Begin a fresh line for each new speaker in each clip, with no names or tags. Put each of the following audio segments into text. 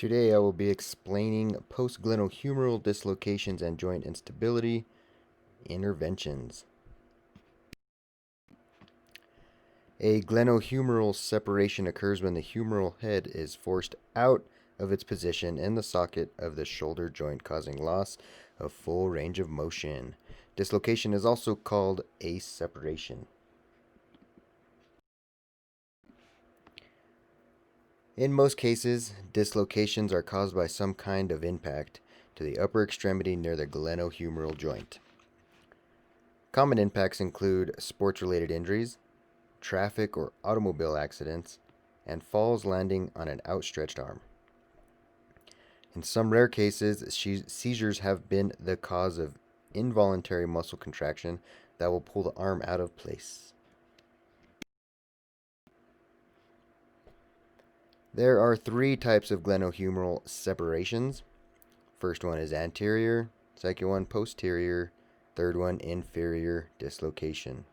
Today I will be explaining post-glenohumeral dislocations and joint instability interventions. A glenohumeral separation occurs when the humeral head is forced out of its position in the socket of the shoulder joint, causing loss of full range of motion. Dislocation is also called a separation. In most cases, dislocations are caused by some kind of impact to the upper extremity near the glenohumeral joint. Common impacts include sports-related injuries, traffic or automobile accidents, and falls landing on an outstretched arm. In some rare cases, seizures have been the cause of involuntary muscle contraction that will pull the arm out of place. There are three types of glenohumeral separations. First one is anterior, second one posterior, third one inferior dislocation.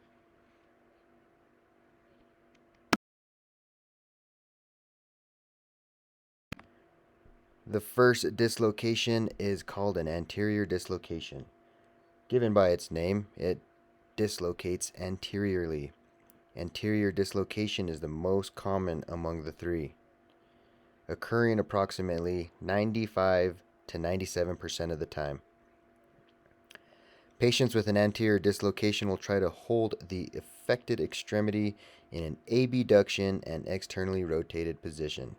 The first dislocation is called an anterior dislocation. Given by its name, it dislocates anteriorly. Anterior dislocation is the most common among the three, occurring approximately 95 to 97% of the time. Patients with an anterior dislocation will try to hold the affected extremity in an abduction and externally rotated position.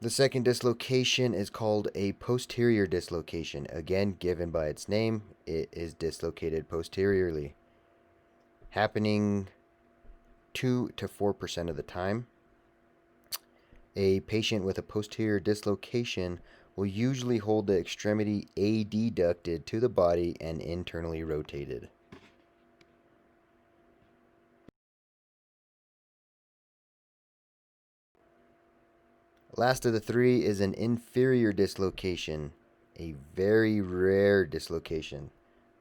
The second dislocation is called a posterior dislocation. Again, given by its name, it is dislocated posteriorly, happening 2 to 4% of the time. A patient with a posterior dislocation will usually hold the extremity adducted to the body and internally rotated. Last of the three is an inferior dislocation, a very rare dislocation.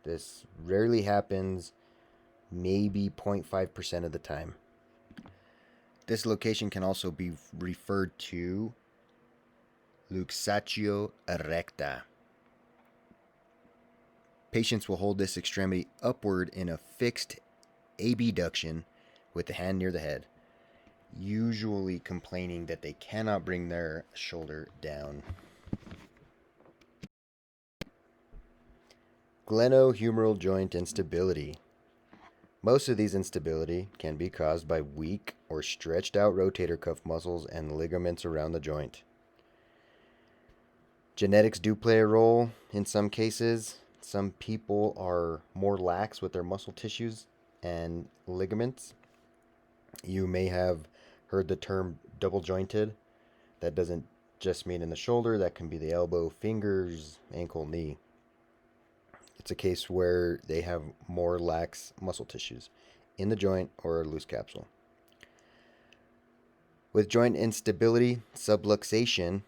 This rarely happens, maybe 0.5% of the time. Dislocation can also be referred to luxatio erecta. Patients will hold this extremity upward in a fixed abduction with the hand near the head, usually complaining that they cannot bring their shoulder down. Glenohumeral joint instability. Most of these instability can be caused by weak or stretched out rotator cuff muscles and ligaments around the joint. Genetics do play a role in some cases. Some people are more lax with their muscle tissues and ligaments. You may have heard the term double jointed. That doesn't just mean in the shoulder, that can be the elbow, fingers, ankle, knee. It's a case where they have more lax muscle tissues in the joint or a loose capsule. With joint instability, subluxation,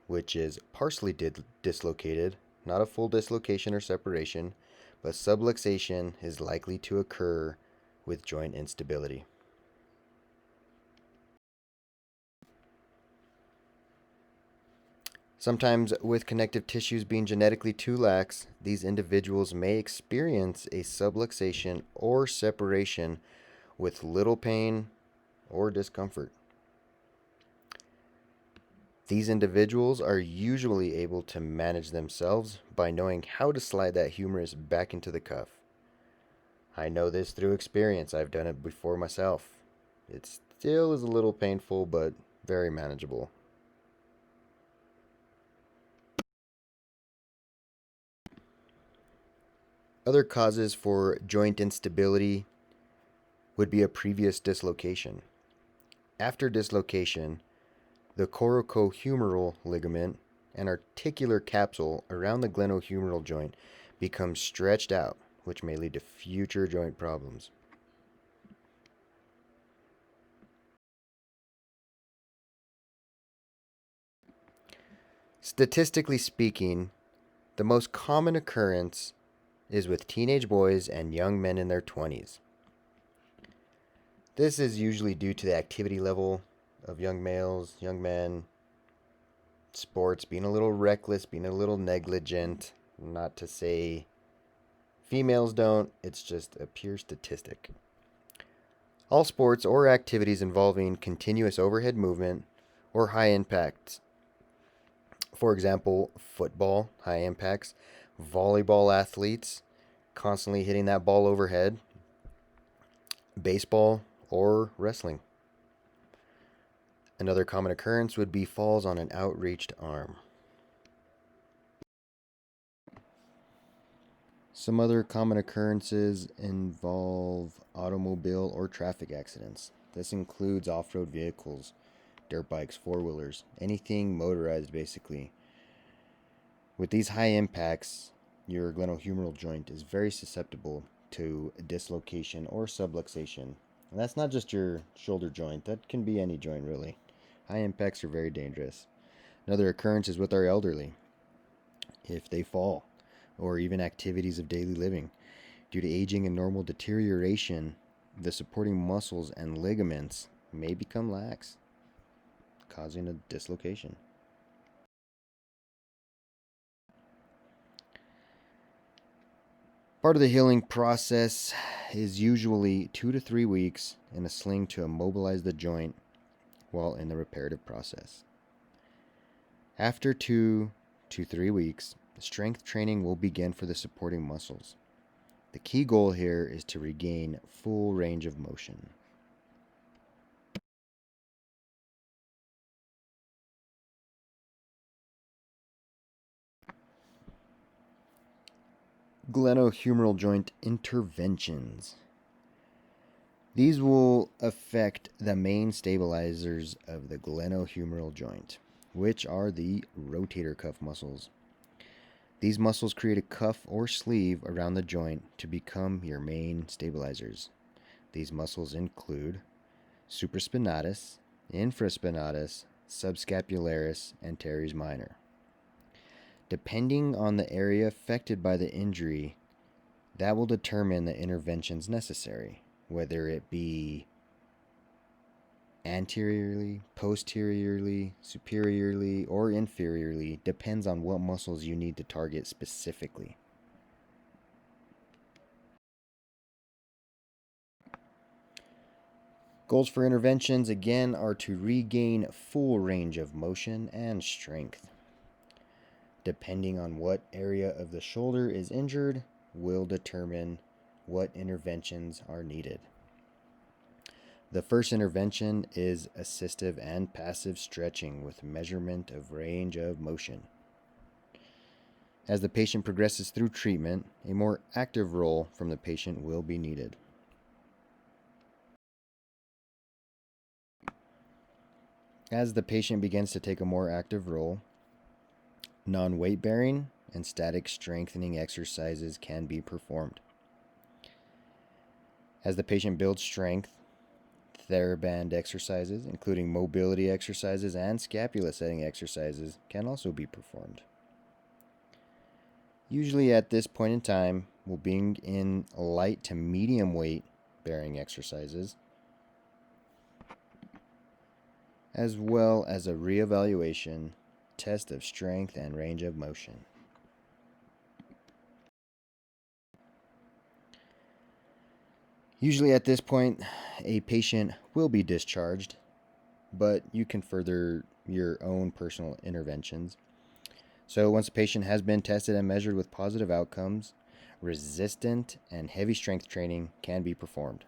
which is partially dislocated, not a full dislocation or separation, but subluxation is likely to occur with joint instability. Sometimes, with connective tissues being genetically too lax, these individuals may experience a subluxation or separation with little pain or discomfort. These individuals are usually able to manage themselves by knowing how to slide that humerus back into the cuff. I know this through experience. I've done it before myself. It still is a little painful, but very manageable. Other causes for joint instability would be a previous dislocation. After dislocation, the coracohumeral ligament and articular capsule around the glenohumeral joint becomes stretched out, which may lead to future joint problems. Statistically speaking, the most common occurrence is with teenage boys and young men in their 20s. This is usually due to the activity level of young males, young men, sports, being a little reckless, being a little negligent. Not to say females don't, it's just a pure statistic. All sports or activities involving continuous overhead movement or high impacts. For example, football, high impacts, volleyball athletes constantly hitting that ball overhead, baseball, or wrestling. Another common occurrence would be falls on an outreached arm. Some other common occurrences involve automobile or traffic accidents. This includes off road vehicles, dirt bikes, four wheelers, anything motorized basically. With these high impacts, your glenohumeral joint is very susceptible to dislocation or subluxation. And that's not just your shoulder joint, that can be any joint really. High impacts are very dangerous. Another occurrence is with our elderly. If they fall, or even activities of daily living. Due to aging and normal deterioration, the supporting muscles and ligaments may become lax, causing a dislocation. Part of the healing process is usually 2 to 3 weeks in a sling to immobilize the joint while in the reparative process. After 2 to 3 weeks, strength training will begin for the supporting muscles. The key goal here is to regain full range of motion. Glenohumeral joint interventions. These will affect the main stabilizers of the glenohumeral joint, which are the rotator cuff muscles. These muscles create a cuff or sleeve around the joint to become your main stabilizers. These muscles include supraspinatus, infraspinatus, subscapularis, and teres minor. Depending on the area affected by the injury, that will determine the interventions necessary, whether it be anteriorly, posteriorly, superiorly, or inferiorly, depends on what muscles you need to target specifically. Goals for interventions, again, are to regain full range of motion and strength. Depending on what area of the shoulder is injured, will determine what interventions are needed. The first intervention is assistive and passive stretching with measurement of range of motion. As the patient progresses through treatment, a more active role from the patient will be needed. As the patient begins to take a more active role, non-weight bearing and static strengthening exercises can be performed. As the patient builds strength, TheraBand exercises, including mobility exercises and scapula setting exercises, can also be performed. Usually at this point in time, we'll bring in light to medium weight bearing exercises, as well as a reevaluation test of strength and range of motion. Usually at this point, a patient will be discharged, but you can further your own personal interventions. So once a patient has been tested and measured with positive outcomes, resistant and heavy strength training can be performed.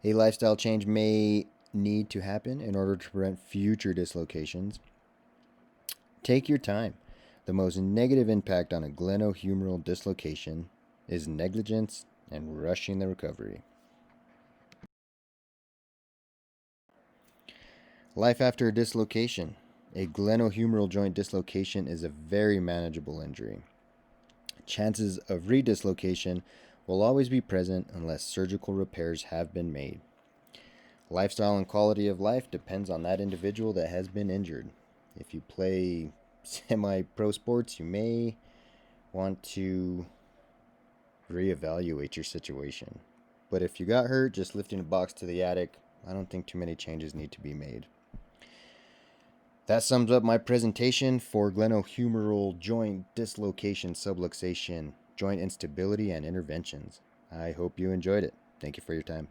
A lifestyle change may need to happen in order to prevent future dislocations. Take your time. The most negative impact on a glenohumeral dislocation is negligence and rushing the recovery. Life after a dislocation. A glenohumeral joint dislocation is a very manageable injury. Chances of redislocation will always be present unless surgical repairs have been made. Lifestyle and quality of life depends on that individual that has been injured. If you play semi-pro sports, you may want to reevaluate your situation. But if you got hurt just lifting a box to the attic, I don't think too many changes need to be made. That sums up my presentation for glenohumeral joint dislocation, subluxation, joint instability, and interventions. I hope you enjoyed it. Thank you for your time.